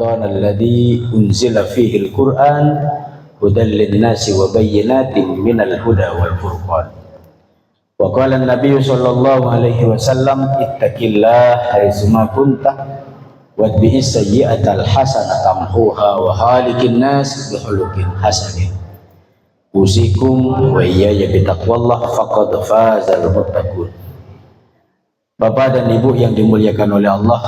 Ramadan alladzi unzila fihi al-Qur'an hudan lin-nasi wa bayyinatin minal huda wal furqan. Wa qala an-nabiy sallallahu alaihi wasallam ittaqillaha haitsuma kunta watbi'is sayyi'atal hasanata tamhuha wa khaliqin nas bi khuluqin hasanin. Usikum wa iyaya bitaqwallah faqad fazal muttaqun. Bapak dan Ibu yang dimuliakan oleh Allah,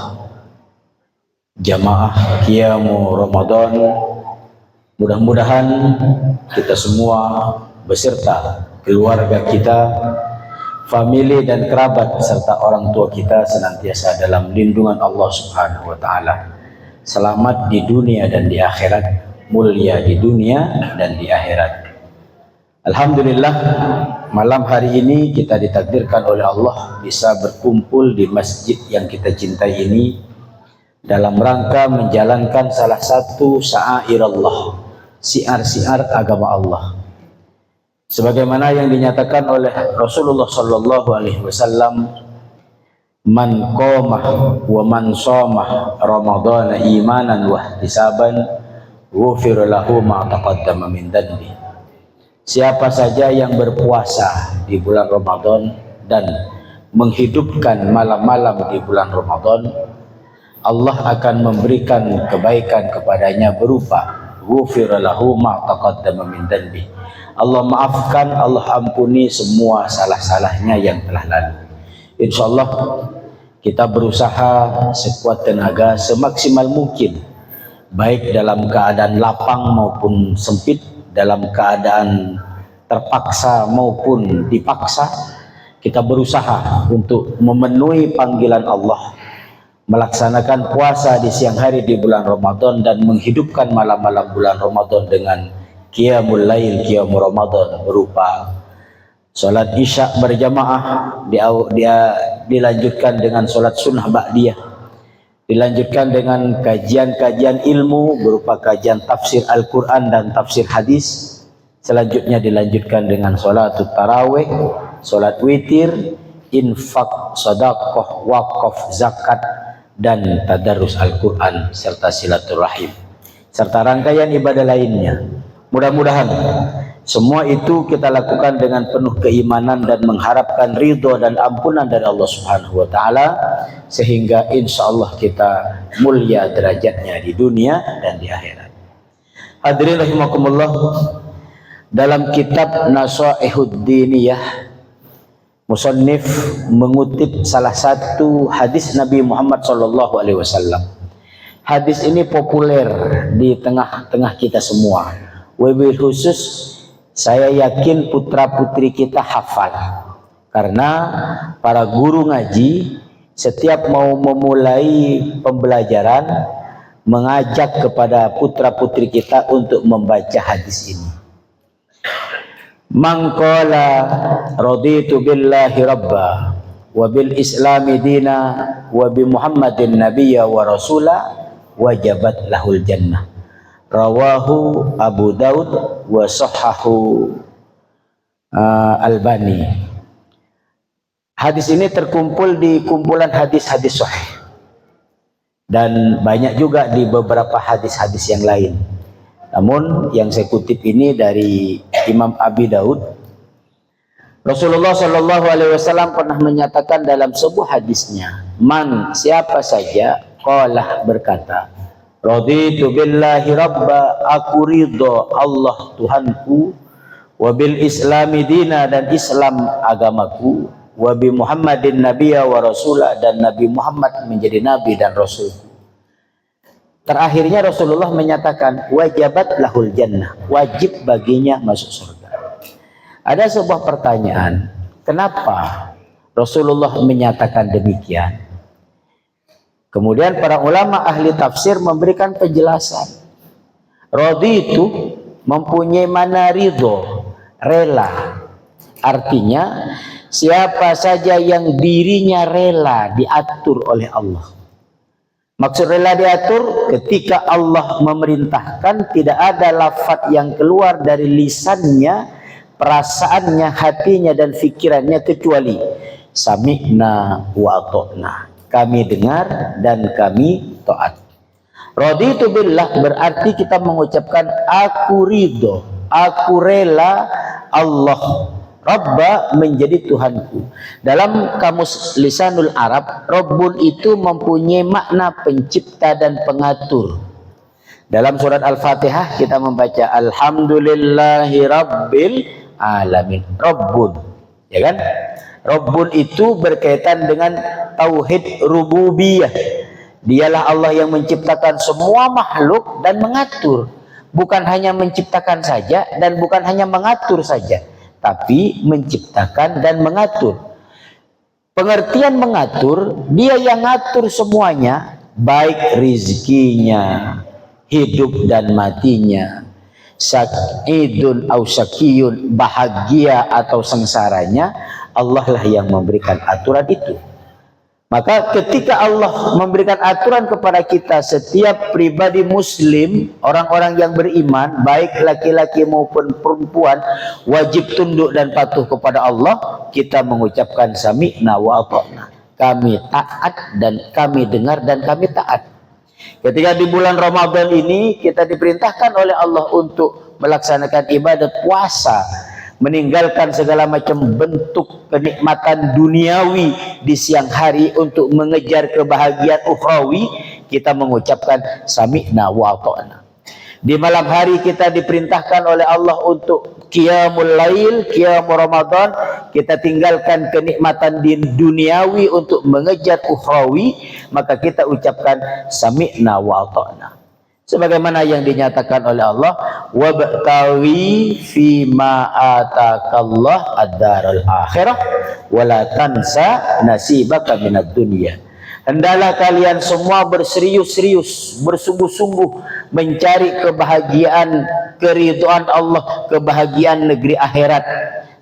jamaah Qiyamu Ramadan, mudah-mudahan kita semua beserta keluarga kita, famili dan kerabat serta orang tua kita senantiasa dalam lindungan Allah Subhanahu wa taala. Selamat di dunia dan di akhirat, mulia di dunia dan di akhirat. Alhamdulillah, malam hari ini kita ditakdirkan oleh Allah bisa berkumpul di masjid yang kita cintai ini dalam rangka menjalankan salah satu sya'air Allah, siar-siar agama Allah. Sebagaimana yang dinyatakan oleh Rasulullah sallallahu alaihi wasallam, man qama wa man shoma ramadhana imanan wa ihtisaban ghufira lahu ma taqaddama min dhanbi. Siapa saja yang berpuasa di bulan Ramadan dan menghidupkan malam-malam di bulan Ramadan, Allah akan memberikan kebaikan kepadanya berupa ghufira lahu ma taqaddama min dhanbi. Allah maafkan, Allah ampuni semua salah-salahnya yang telah lalu. Insyaallah kita berusaha sekuat tenaga semaksimal mungkin, baik dalam keadaan lapang maupun sempit, dalam keadaan terpaksa maupun dipaksa, kita berusaha untuk memenuhi panggilan Allah, melaksanakan puasa di siang hari di bulan Ramadan dan menghidupkan malam-malam bulan Ramadan dengan qiyamul lail, qiyamul Ramadan berupa salat isya berjamaah, dilanjutkan dengan salat sunnah ba'diyah, dilanjutkan dengan kajian-kajian ilmu berupa kajian tafsir Al-Quran dan tafsir hadis. Selanjutnya dilanjutkan dengan sholatul tarawih, sholat witir, infak, sedekah, wakaf, zakat, dan tadarus Al-Quran serta silaturahim serta rangkaian ibadah lainnya. Mudah-mudahan semua itu kita lakukan dengan penuh keimanan dan mengharapkan ridho dan ampunan dari Allah Subhanahu wa taala, sehingga insya Allah kita mulia derajatnya di dunia dan di akhirat. Hadirin rahimakumullah, dalam kitab Nasaihud Diniyah, musannif mengutip salah satu hadis Nabi Muhammad sallallahu alaihi wasallam. Hadis ini populer di tengah-tengah kita semua. Wabil khusus saya yakin putra-putri kita hafal, karena para guru ngaji setiap mau memulai pembelajaran mengajak kepada putra-putri kita untuk membaca hadis ini. Man qala raditu billahi rabba wa bil islami dina wa bi Muhammadin nabiyya wa rasula wajabat lahul jannah. Rawahu Abu Daud wa sahhahu Albani. Hadis ini terkumpul di kumpulan hadis-hadis sahih dan banyak juga di beberapa hadis-hadis yang lain. Namun yang saya kutip ini dari Imam Abi Daud. Rasulullah Shallallahu Alaihi Wasallam pernah menyatakan dalam sebuah hadisnya, man, siapa saja, qalah berkata, raditu billahi rabba, aku ridho Allah Tuhanku, wabil islami dina, dan Islam agamaku, wabi Muhammadin nabiyya wa rasulah, dan Nabi Muhammad menjadi nabi dan rasulku. Terakhirnya Rasulullah menyatakan wajabat lahul jannah, wajib baginya masuk surga. Ada sebuah pertanyaan, kenapa Rasulullah menyatakan demikian? Kemudian para ulama ahli tafsir memberikan penjelasan. Raditu mempunyai mana ridho, rela. Artinya siapa saja yang dirinya rela diatur oleh Allah. Maksud rela diatur, ketika Allah memerintahkan tidak ada lafaz yang keluar dari lisannya, perasaannya, hatinya dan fikirannya kecuali sami'na wa ata'na. Kami dengar dan kami taat. Raditu billah berarti kita mengucapkan aku ridho, aku rela Allah Rabba menjadi Tuhanku. Dalam kamus Lisanul Arab, Rabbun itu mempunyai makna pencipta dan pengatur. Dalam surat Al-Fatihah kita membaca Alhamdulillahi Rabbil Alamin. Rabbun, ya kan? Rabbun itu berkaitan dengan tauhid rububiyah. Dialah Allah yang menciptakan semua makhluk dan mengatur. Bukan hanya menciptakan saja dan bukan hanya mengatur saja, tapi menciptakan dan mengatur. Pengertian mengatur, dia yang ngatur semuanya, baik rizkinya, hidup dan matinya, sa'idun au syakiyun, bahagia atau sengsaranya, Allah lah yang memberikan aturan itu. Maka ketika Allah memberikan aturan kepada kita, setiap pribadi muslim, orang-orang yang beriman, baik laki-laki maupun perempuan, wajib tunduk dan patuh kepada Allah, kita mengucapkan sami'na wa ata'na. Kami taat dan kami dengar dan kami taat. Ketika di bulan Ramadan ini kita diperintahkan oleh Allah untuk melaksanakan ibadah puasa, meninggalkan segala macam bentuk kenikmatan duniawi di siang hari untuk mengejar kebahagiaan ukhrawi, kita mengucapkan sami'na wa ata'na. Di malam hari kita diperintahkan oleh Allah untuk qiyamul lail, qiyamul Ramadan, kita tinggalkan kenikmatan di duniawi untuk mengejar ukhrawi, maka kita ucapkan sami'na wa ata'na. Sebagaimana yang dinyatakan oleh Allah, wabtawi fima atakallah ad-daral akhirah wala tansa nasibaka minad dunya. Hendaklah kalian semua berserius-serius, bersungguh-sungguh mencari kebahagiaan, keridhaan Allah, kebahagiaan negeri akhirat.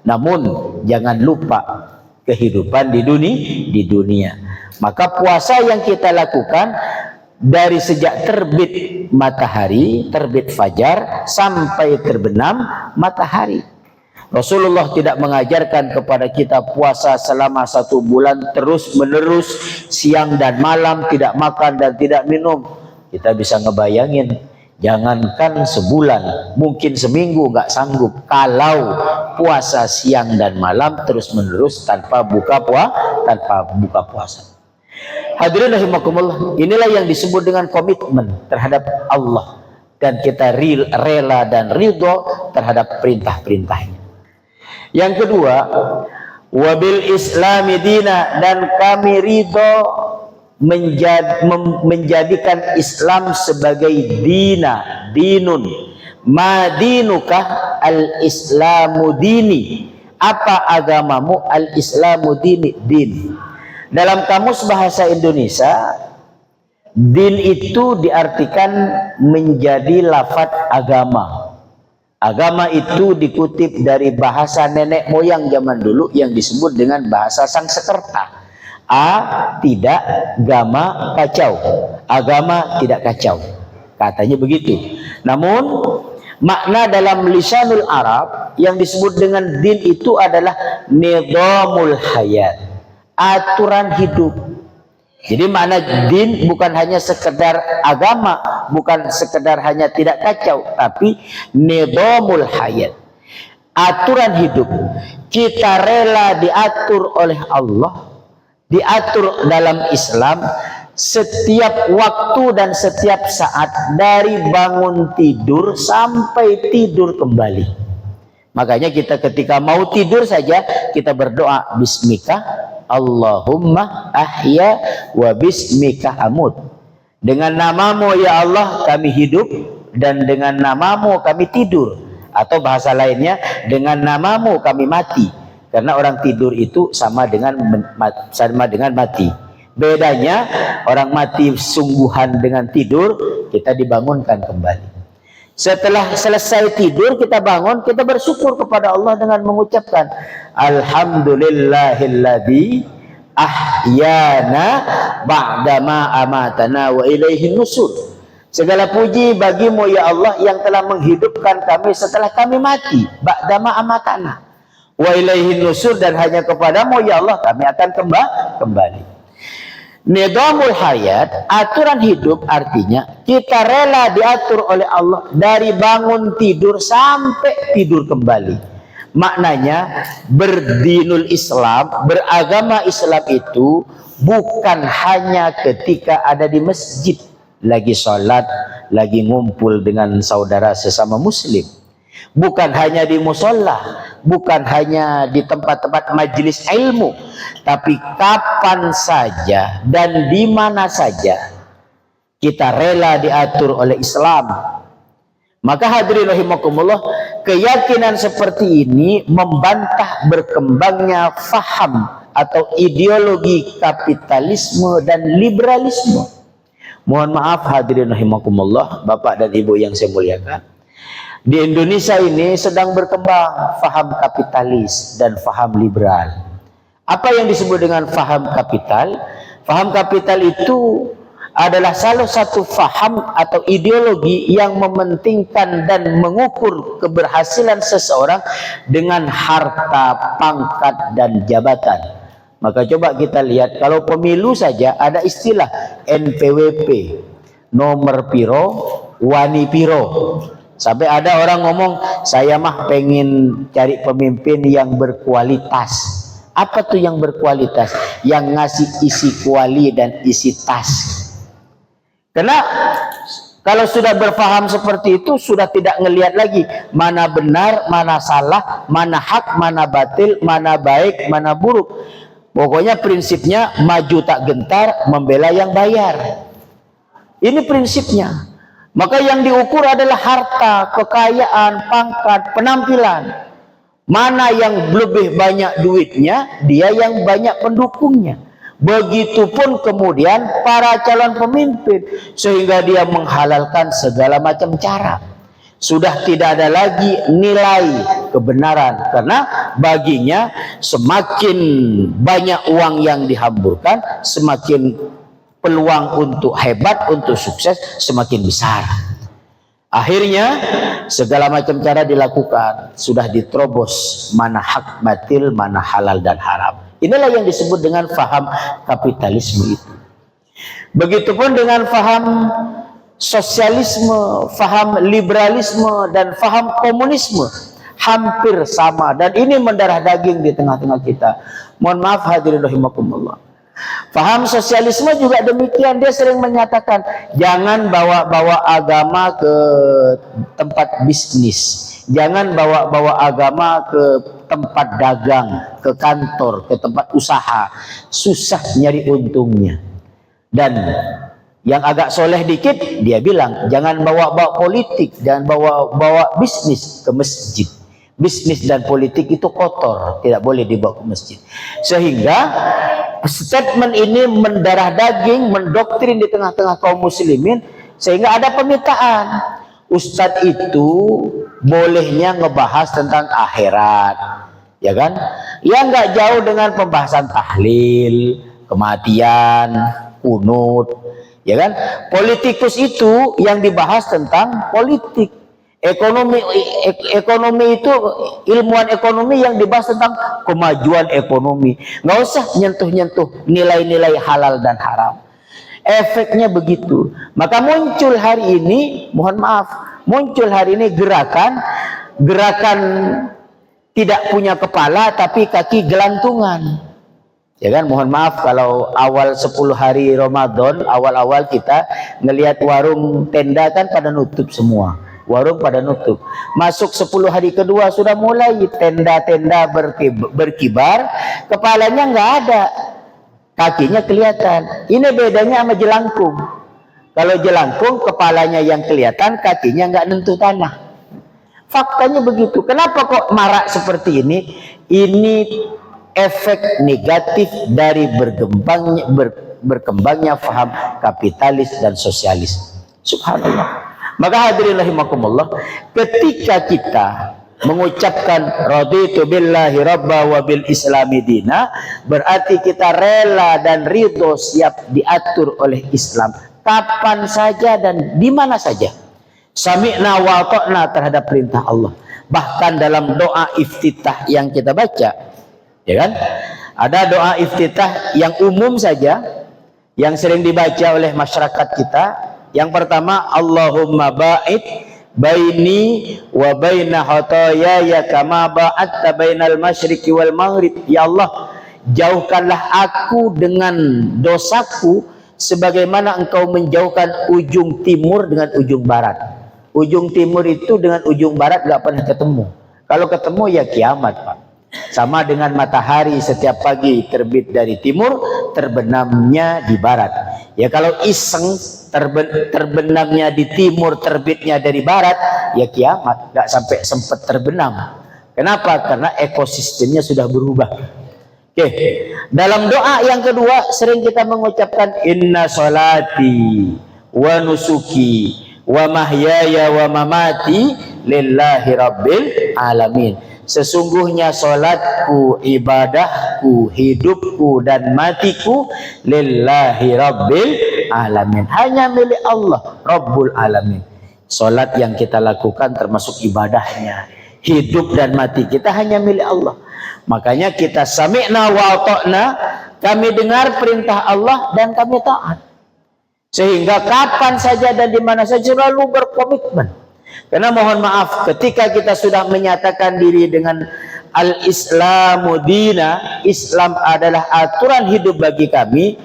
Namun jangan lupa kehidupan di dunia. Maka puasa yang kita lakukan dari sejak terbit matahari, terbit fajar sampai terbenam matahari. Rasulullah tidak mengajarkan kepada kita puasa selama 1 bulan terus menerus, siang dan malam tidak makan dan tidak minum. Kita bisa ngebayangin, jangankan sebulan, mungkin seminggu nggak sanggup kalau puasa siang dan malam terus menerus tanpa buka puasa. Hadirin rahimakumullah, inilah yang disebut dengan komitmen terhadap Allah, dan kita rela dan ridho terhadap perintah-perintahnya. Yang kedua, wabil islami dina, dan kami ridho menjadikan Islam sebagai dinun. Madinukah? Al-islamu dini. Apa agamamu? Al-islamu dini. Din. Dalam kamus bahasa Indonesia, din itu diartikan menjadi lafadz agama. Agama itu dikutip dari bahasa nenek moyang zaman dulu yang disebut dengan bahasa Sanskerta. Tidak, gama, kacau. Agama tidak kacau. Katanya begitu. Namun makna dalam lisanul Arab yang disebut dengan din itu adalah nizamul hayat, aturan hidup. Jadi makna din bukan hanya sekedar agama, bukan sekedar hanya tidak kacau, tapi nizamul hayat, aturan hidup. Kita rela diatur oleh Allah, diatur dalam Islam setiap waktu dan setiap saat, dari bangun tidur sampai tidur kembali. Makanya kita ketika mau tidur saja kita berdoa, bismika Allahumma ahya wa bismika amut. Dengan namamu ya Allah kami hidup, dan dengan namamu kami tidur. Atau bahasa lainnya, dengan namamu kami mati. Karena orang tidur itu sama dengan mati. Bedanya orang mati sungguhan dengan tidur, kita dibangunkan kembali. Setelah selesai tidur kita bangun, kita bersyukur kepada Allah dengan mengucapkan alhamdulillahilladzi ahyana ba'dama amatana wa ilaihin nusur. Segala puji bagimu ya Allah yang telah menghidupkan kami setelah kami mati, ba'dama amatana wa ilaihin nusur, dan hanya kepadamu ya Allah kami akan kembali. Nizamul hayat, aturan hidup, artinya kita rela diatur oleh Allah dari bangun tidur sampai tidur kembali. Maknanya berdinul Islam, beragama Islam itu bukan hanya ketika ada di masjid, lagi sholat, lagi ngumpul dengan saudara sesama muslim. Bukan hanya di musola, bukan hanya di tempat-tempat majelis ilmu, tapi kapan saja dan di mana saja kita rela diatur oleh Islam. Maka hadirin rahimakumullah, keyakinan seperti ini membantah berkembangnya faham atau ideologi kapitalisme dan liberalisme. Mohon maaf hadirin rahimakumullah, Bapak dan Ibu yang saya muliakan, di Indonesia ini sedang berkembang faham kapitalis dan faham liberal. Apa yang disebut dengan faham kapital? Faham kapital itu adalah salah satu faham atau ideologi yang mementingkan dan mengukur keberhasilan seseorang dengan harta, pangkat, dan jabatan. Maka coba kita lihat, kalau pemilu saja ada istilah NPWP, nomor piro, wani piro. Sampai ada orang ngomong, saya mah pengen cari pemimpin yang berkualitas. Apa tuh yang berkualitas? Yang ngasih isi kuali dan isi tas. Karena kalau sudah berfaham seperti itu, sudah tidak ngelihat lagi mana benar, mana salah, mana hak, mana batil, mana baik, mana buruk. Pokoknya prinsipnya maju tak gentar, membela yang bayar. Ini prinsipnya. Maka yang diukur adalah harta, kekayaan, pangkat, penampilan. Mana yang lebih banyak duitnya, dia yang banyak pendukungnya. Begitupun kemudian para calon pemimpin, sehingga dia menghalalkan segala macam cara. Sudah tidak ada lagi nilai kebenaran, karena baginya semakin banyak uang yang dihamburkan, semakin peluang untuk hebat, untuk sukses semakin besar. Akhirnya segala macam cara dilakukan, sudah diterobos mana hak batil, mana halal dan haram. Inilah yang disebut dengan faham kapitalisme itu. Begitupun dengan faham sosialisme, faham liberalisme, dan faham komunisme. Hampir sama, dan ini mendarah daging di tengah-tengah kita. Mohon maaf hadirin rahimakumullah. Faham sosialisme juga demikian, dia sering menyatakan jangan bawa-bawa agama ke tempat bisnis, jangan bawa-bawa agama ke tempat dagang, ke kantor, ke tempat usaha, susah nyari untungnya. Dan yang agak soleh dikit, dia bilang jangan bawa-bawa politik, jangan bawa-bawa bisnis ke masjid. Bisnis dan politik itu kotor, tidak boleh dibawa ke masjid. Sehingga statement ini mendarah daging, mendoktrin di tengah-tengah kaum muslimin, sehingga ada pemitaan. Ustadz itu bolehnya ngebahas tentang akhirat, ya kan? Ya nggak jauh dengan pembahasan tahlil, kematian, kunut, ya kan? Politikus itu yang dibahas tentang politik. Ekonomi itu ilmuwan ekonomi yang dibahas tentang kemajuan ekonomi. Nggak usah nyentuh-nyentuh nilai-nilai halal dan haram. Efeknya begitu. Maka muncul hari ini, mohon maaf, muncul hari ini gerakan tidak punya kepala tapi kaki gelantungan. Ya kan, mohon maaf kalau awal 10 hari Ramadan, awal-awal kita ngelihat warung tenda kan pada nutup semua. Warung pada nutup. Masuk 10 hari kedua sudah mulai tenda-tenda berkibar, kepalanya nggak ada, kakinya kelihatan. Ini bedanya sama jelangkung. Kalau jelangkung kepalanya yang kelihatan, kakinya nggak nentuh tanah. Faktanya begitu. Kenapa kok marak seperti ini? Ini efek negatif dari berkembangnya faham kapitalis dan sosialis. Subhanallah. Maka hadirin rahimakumullah, ketika kita mengucapkan raditu billahi rabba wa bil islami dina, berarti kita rela dan ridho, siap diatur oleh Islam kapan saja dan di mana saja. Sami'na wa ata'na terhadap perintah Allah. Bahkan dalam doa iftitah yang kita baca, ya kan? Ada doa iftitah yang umum saja, yang sering dibaca oleh masyarakat kita. Yang pertama, Allahumma ba'id baini wa baina khotoyaya kama ba'adta bainal masyriqi wal maghrib. Ya Allah, jauhkanlah aku dengan dosaku sebagaimana engkau menjauhkan ujung timur dengan ujung barat. Ujung timur itu dengan ujung barat gak pernah ketemu. Kalau ketemu ya kiamat, Pak. Sama dengan matahari setiap pagi terbit dari timur, terbenamnya di barat. Ya kalau iseng terbenamnya di timur, terbitnya dari barat, ya kiamat, nggak sampai sempat terbenam. Kenapa? Karena ekosistemnya sudah berubah. Oke, dalam doa yang kedua sering kita mengucapkan inna sholati wa nusuki wa mahyaya wa mamati lillahi rabbil alamin. Sesungguhnya solatku, ibadahku, hidupku dan matiku lillahi rabbil alamin, hanya milik Allah Rabbul alamin. Solat yang kita lakukan termasuk ibadahnya, hidup dan mati kita hanya milik Allah. Makanya kita sami'na wa ata'na, kami dengar perintah Allah dan kami taat. Sehingga kapan saja dan di mana saja selalu berkomitmen. Karena mohon maaf, ketika kita sudah menyatakan diri dengan al-islamu dina, Islam adalah aturan hidup bagi kami,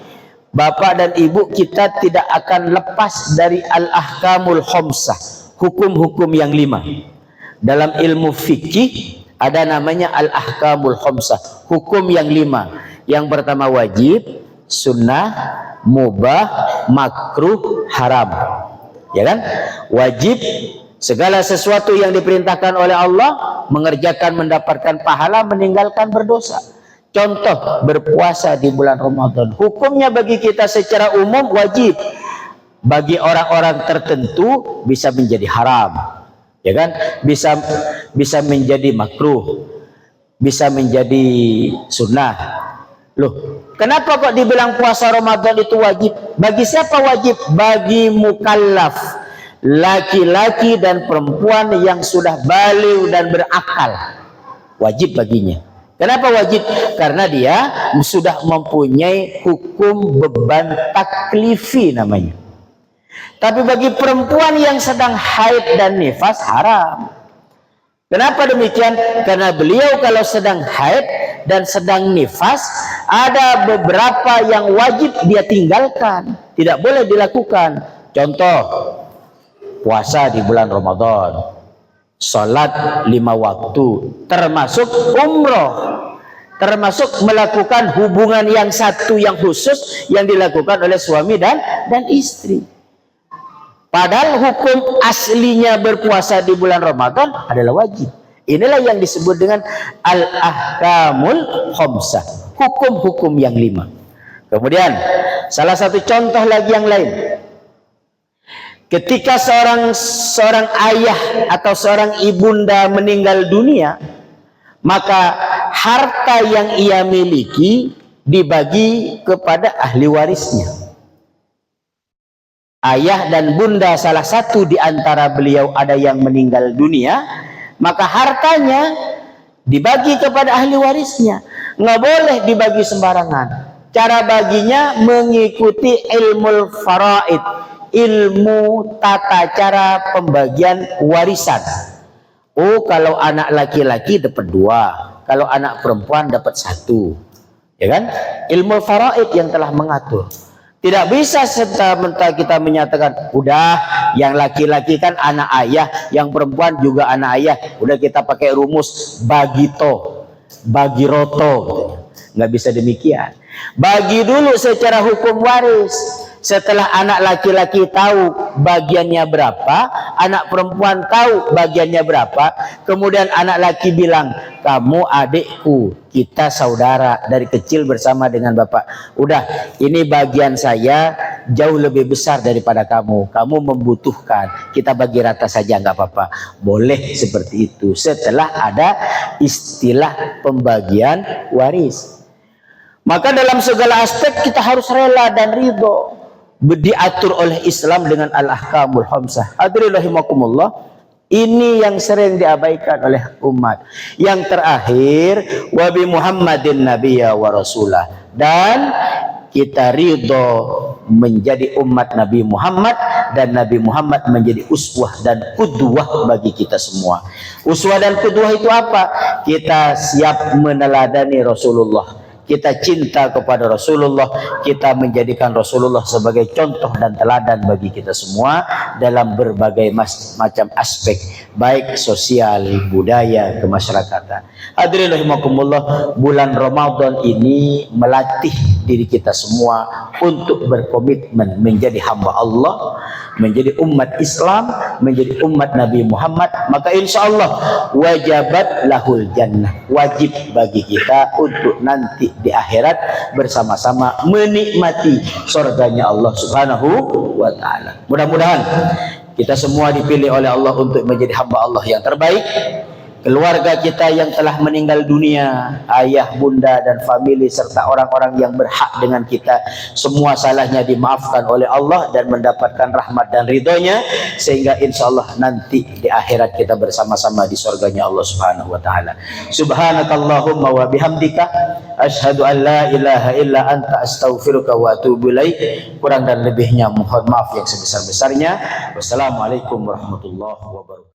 bapak dan ibu, kita tidak akan lepas dari al-ahkamul khamsah, hukum-hukum yang 5. Dalam ilmu fikih ada namanya al-ahkamul khamsah, hukum yang 5. Yang pertama wajib, sunnah, mubah, makruh, haram. Ya kan? Wajib, segala sesuatu yang diperintahkan oleh Allah, mengerjakan mendapatkan pahala, meninggalkan berdosa. Contoh, berpuasa di bulan Ramadan. Hukumnya bagi kita secara umum wajib. Bagi orang-orang tertentu bisa menjadi haram. Ya kan? Bisa menjadi makruh. Bisa menjadi sunnah. Loh, kenapa kok dibilang puasa Ramadan itu wajib? Bagi siapa wajib? Bagi mukallaf, laki-laki dan perempuan yang sudah baligh dan berakal, wajib baginya. Kenapa wajib? Karena dia sudah mempunyai hukum beban taklifi namanya. Tapi bagi perempuan yang sedang haid dan nifas haram. Kenapa demikian? Karena beliau kalau sedang haid dan sedang nifas, ada beberapa yang wajib dia tinggalkan, tidak boleh dilakukan. Contoh, puasa di bulan Ramadan, salat 5 waktu, termasuk umroh, termasuk melakukan hubungan yang satu yang khusus yang dilakukan oleh suami dan istri. Padahal hukum aslinya berpuasa di bulan Ramadan adalah wajib. Inilah yang disebut dengan al-ahkamul khamsah, hukum-hukum yang 5. Kemudian salah satu contoh lagi yang lain. Ketika seorang ayah atau seorang ibunda meninggal dunia, maka harta yang ia miliki dibagi kepada ahli warisnya. Ayah dan bunda salah satu di antara beliau ada yang meninggal dunia, maka hartanya dibagi kepada ahli warisnya. Nggak boleh dibagi sembarangan. Cara baginya mengikuti ilmu faraid, ilmu tata cara pembagian warisan. Oh, kalau anak laki-laki dapat 2, kalau anak perempuan dapat 1. Ya kan? Ilmu faraid yang telah mengatur. Tidak bisa serta-merta kita menyatakan, udah yang laki-laki kan anak ayah, yang perempuan juga anak ayah, udah kita pakai rumus bagito, bagiroto. Nggak bisa demikian. Bagi dulu secara hukum waris. Setelah anak laki-laki tahu bagiannya berapa, anak perempuan tahu bagiannya berapa, kemudian anak laki bilang, kamu adikku, kita saudara dari kecil bersama dengan bapak. Udah, ini bagian saya jauh lebih besar daripada kamu. Kamu membutuhkan, kita bagi rata saja, nggak apa-apa. Boleh seperti itu. Setelah ada istilah pembagian waris. Maka dalam segala aspek kita harus rela dan ridho. Diatur oleh Islam dengan al-ahkamul khamsah. Hadirin rahimakumullah, ini yang sering diabaikan oleh umat. Yang terakhir, wa bi Muhammadin nabiyya wa rasulah, dan kita ridho menjadi umat Nabi Muhammad, dan Nabi Muhammad menjadi uswah dan qudwah bagi kita semua. Uswah dan qudwah itu apa? Kita siap meneladani Rasulullah, kita cinta kepada Rasulullah, kita menjadikan Rasulullah sebagai contoh dan teladan bagi kita semua dalam berbagai macam aspek, baik sosial, budaya, kemasyarakatan. Hadirin rahimakumullah, bulan Ramadan ini melatih diri kita semua untuk berkomitmen menjadi hamba Allah, menjadi umat Islam, menjadi umat Nabi Muhammad. Maka insya Allah wajabat lahul jannah, wajib bagi kita untuk nanti di akhirat bersama-sama menikmati surganya Allah Subhanahu wa ta'ala. Mudah-mudahan kita semua dipilih oleh Allah untuk menjadi hamba Allah yang terbaik. Keluarga kita yang telah meninggal dunia, ayah, bunda, dan famili, serta orang-orang yang berhak dengan kita, semua salahnya dimaafkan oleh Allah dan mendapatkan rahmat dan ridhonya, sehingga insya Allah nanti di akhirat kita bersama-sama di surganya Allah Subhanahu wa ta'ala. Subhanakallahumma wa bihamdika asyhadu an la ilaha illa anta astaghfiruka wa atubu ilaik. Kurang dan lebihnya mohon maaf yang sebesar-besarnya. Wassalamualaikum warahmatullahi wabarakatuh.